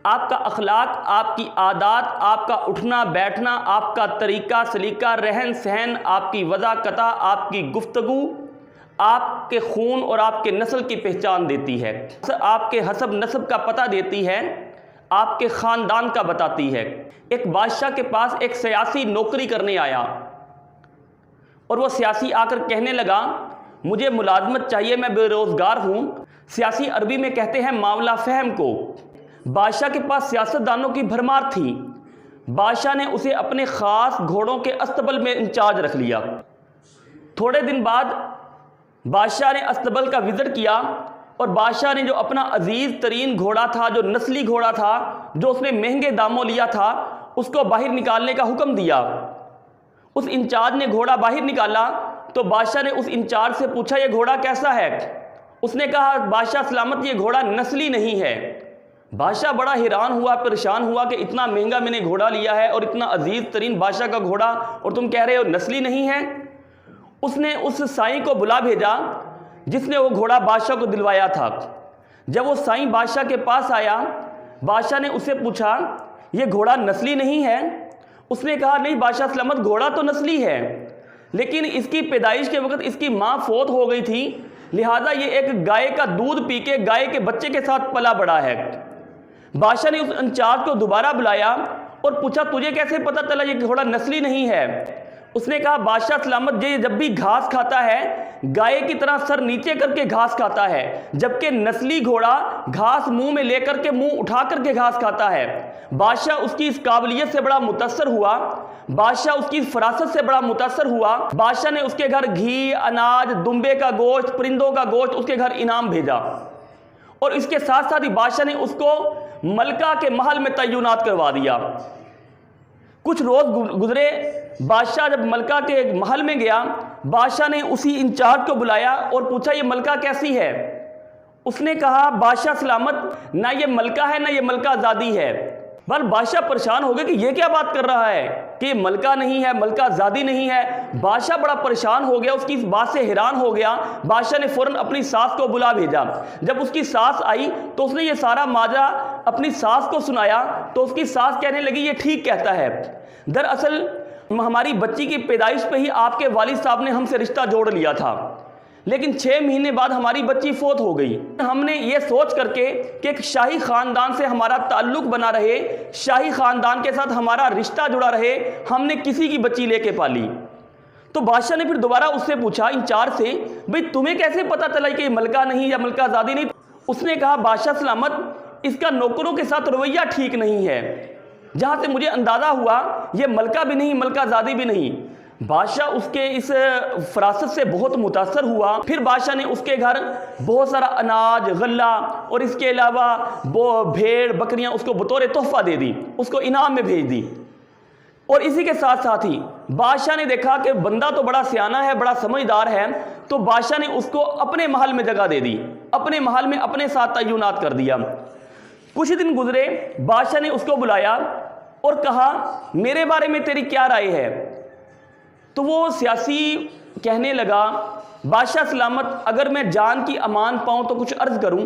आपका अखलाक, आपकी आदात, आपका उठना बैठना, आपका तरीका सलीका, रहन सहन, आपकी वज़ाकता, आपकी गुफ्तगू आपके खून और आपके नस्ल की पहचान देती है, आपके हसब नस्ब का पता देती है, आपके ख़ानदान का बताती है। एक बादशाह के पास एक सियासी नौकरी करने आया और वह सियासी आकर कहने लगा, मुझे मुलाजमत चाहिए, मैं बेरोज़गार हूँ। सियासी अरबी में कहते हैं मामला फ़हम को। बादशाह के पास सियासतदानों की भरमार थी। बादशाह ने उसे अपने ख़ास घोड़ों के अस्तबल में इंचार्ज रख लिया। थोड़े दिन बाद बादशाह ने अस्तबल का विज़िट किया और बादशाह ने जो अपना अजीज़ तरीन घोड़ा था, जो नस्ली घोड़ा था, जो उसने महंगे दामों लिया था, उसको बाहर निकालने का हुक्म दिया। उस इंचार्ज ने घोड़ा बाहर निकाला तो बादशाह ने उस इंचार्ज से पूछा, ये घोड़ा कैसा है? उसने कहा, बादशाह सलामत, ये घोड़ा नस्ली नहीं है। बादशाह बड़ा हैरान हुआ, परेशान हुआ कि इतना महंगा मैंने घोड़ा लिया है और इतना अजीज़ तरीन बादशाह का घोड़ा, और तुम कह रहे हो नस्ली नहीं है। उसने उस साईं को बुला भेजा जिसने वो घोड़ा बादशाह को दिलवाया था। जब वो साईं बादशाह के पास आया, बादशाह ने उससे पूछा, ये घोड़ा नस्ली नहीं है? उसने कहा, नहीं बादशाह सलामत, घोड़ा तो नस्ली है, लेकिन इसकी पैदाइश के वक्त इसकी माँ फौत हो गई थी, लिहाजा ये एक गाय का दूध पी के गाय के बच्चे के साथ पला बड़ा है। बादशाह ने उस इंचार्ज को दोबारा बुलाया और पूछा, तुझे कैसे पता चला ये घोड़ा नस्ली नहीं है? उसने कहा, बादशाह सलामत, ये जब भी घास खाता है गाय की तरह सर नीचे करके घास खाता है, जबकि नस्ली घोड़ा घास मुंह में लेकर के मुंह उठा करके घास खाता है। बादशाह उसकी इस काबिलियत से बड़ा मुतासर हुआ, बादशाह उसकी फरासत से बड़ा मुतासर हुआ। बादशाह ने उसके घर घी, अनाज, दुम्बे का गोश्त, परिंदों का गोश्त उसके घर इनाम भेजा, और इसके साथ साथ ही बादशाह ने उसको मलका के महल में तय्युनात करवा दिया। कुछ रोज गुजरे, बादशाह जब मलका के महल में गया, बादशाह ने उसी इंचार्ज को बुलाया और पूछा, ये मलका कैसी है? उसने कहा, बादशाह सलामत, ना ये मलका है ना ये मलका आज़ादी है। बल बादशाह परेशान हो गए कि ये क्या बात कर रहा है कि मलका नहीं है, मलका आज़ादी नहीं है। बादशाह बड़ा परेशान हो गया, उसकी इस बात से हैरान हो गया। बादशाह ने फ़ौरन अपनी सास को बुला भेजा। जब उसकी सास आई तो उसने ये सारा माजरा अपनी सास को सुनाया, तो उसकी सास कहने लगी, ये ठीक कहता है, दरअसल हमारी बच्ची की पैदाइश पे ही आपके वालिद साहब ने हमसे रिश्ता जोड़ लिया था, लेकिन 6 महीने बाद हमारी बच्ची फौत हो गई। हमने ये सोच करके कि एक शाही ख़ानदान से हमारा ताल्लुक़ बना रहे, शाही ख़ानदान के साथ हमारा रिश्ता जुड़ा रहे, हमने किसी की बच्ची लेके पाली। तो बादशाह ने फिर दोबारा उससे पूछा, इंचार्ज से, भाई तुम्हें कैसे पता चला कि मलका नहीं या मलका आज़ादी नहीं? उसने कहा, बादशाह सलामत, इसका नौकरों के साथ रवैया ठीक नहीं है, जहाँ से मुझे अंदाज़ा हुआ ये मलका भी नहीं, मलका आज़ादी भी नहीं। बादशाह उसके इस फरासत से बहुत मुतासर हुआ। फिर बादशाह ने उसके घर बहुत सारा अनाज, गल्ला और इसके अलावा वो भेड़ बकरियां उसको बतौर तोहफा दे दी, उसको इनाम में भेज दी। और इसी के साथ साथ ही बादशाह ने देखा कि बंदा तो बड़ा सियाना है, बड़ा समझदार है, तो बादशाह ने उसको अपने महल में जगह दे दी, अपने महल में अपने साथ तय्युनात कर दिया। कुछ दिन गुजरे, बादशाह ने उसको बुलाया और कहा, मेरे बारे में तेरी क्या राय है? तो वो सियासी कहने लगा, बादशाह सलामत, अगर मैं जान की अमान पाऊँ तो कुछ अर्ज़ करूँ।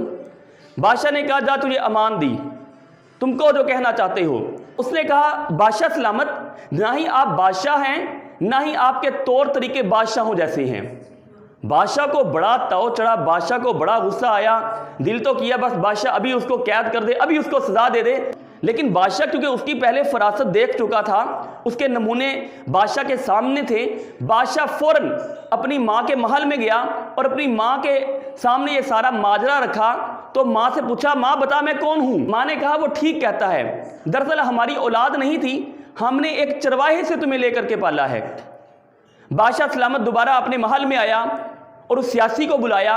बादशाह ने कहा, जा तुझे अमान दी, तुमको जो कहना चाहते हो। उसने कहा, बादशाह सलामत, ना ही आप बादशाह हैं, ना ही आपके तौर तरीके बादशाहों जैसे हैं। बादशाह को बड़ा ताव चढ़ा, बादशाह को बड़ा गुस्सा आया, दिल तो किया बस बादशाह अभी उसको कैद कर दे, अभी उसको सजा दे दे। लेकिन बादशाह क्योंकि उसकी पहले फरासत देख चुका था, उसके नमूने बादशाह के सामने थे, बादशाह फौरन अपनी माँ के महल में गया और अपनी माँ के सामने ये सारा माजरा रखा। तो माँ से पूछा, माँ बता मैं कौन हूँ? माँ ने कहा, वो ठीक कहता है, दरअसल हमारी औलाद नहीं थी, हमने एक चरवाहे से तुम्हें लेकर के पाला है। बादशाह सलामत दोबारा अपने महल में आया और उस सियासी को बुलाया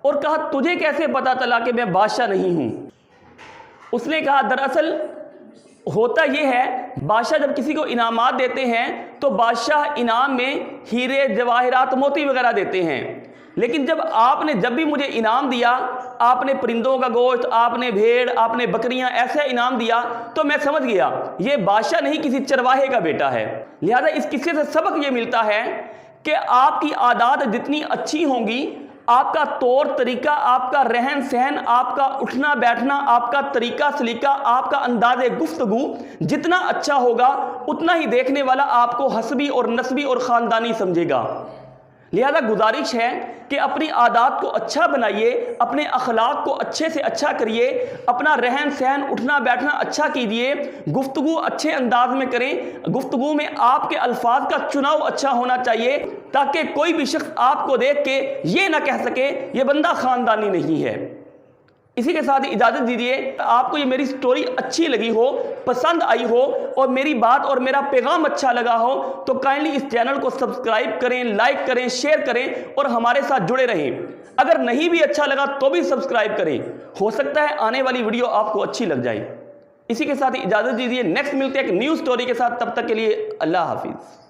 और कहा, तुझे कैसे पता चला कि मैं बादशाह नहीं हूँ? उसने कहा, दरअसल होता यह है, बादशाह जब किसी को इनामात देते हैं तो बादशाह इनाम में हीरे, जवाहरात, मोती वगैरह देते हैं, लेकिन जब भी मुझे इनाम दिया, आपने परिंदों का गोश्त, आपने भेड़, आपने बकरियां ऐसे इनाम दिया, तो मैं समझ गया ये बादशाह नहीं, किसी चरवाहे का बेटा है। लिहाजा इस किस्से से सबक ये मिलता है कि आपकी आदत जितनी अच्छी होंगी, आपका तौर तरीका, आपका रहन सहन, आपका उठना बैठना, आपका तरीका सलीका, आपका अंदाज़े गुफ्तगू जितना अच्छा होगा उतना ही देखने वाला आपको हसबी और नस्बी और ख़ानदानी समझेगा। लिहाजा गुजारिश है कि अपनी आदत को अच्छा बनाइए, अपने अखलाक को अच्छे से अच्छा करिए, अपना रहन सहन उठना बैठना अच्छा कीजिए, गुफ्तगू अच्छे अंदाज में करें, गुफ्तगू में आपके अल्फाज का चुनाव अच्छा होना चाहिए ताकि कोई भी शख्स आपको देख के ये ना कह सके ये बंदा ख़ानदानी नहीं है। इसी के साथ इजाज़त दीजिए। आपको ये मेरी स्टोरी अच्छी लगी हो, पसंद आई हो और मेरी बात और मेरा पैगाम अच्छा लगा हो तो काइंडली इस चैनल को सब्सक्राइब करें, लाइक करें, शेयर करें और हमारे साथ जुड़े रहें। अगर नहीं भी अच्छा लगा तो भी सब्सक्राइब करें, हो सकता है आने वाली वीडियो आपको अच्छी लग जाए। इसी के साथ इजाज़त दीजिए। नेक्स्ट मिलते हैं एक न्यू स्टोरी के साथ, तब तक के लिए अल्लाह हाफिज़।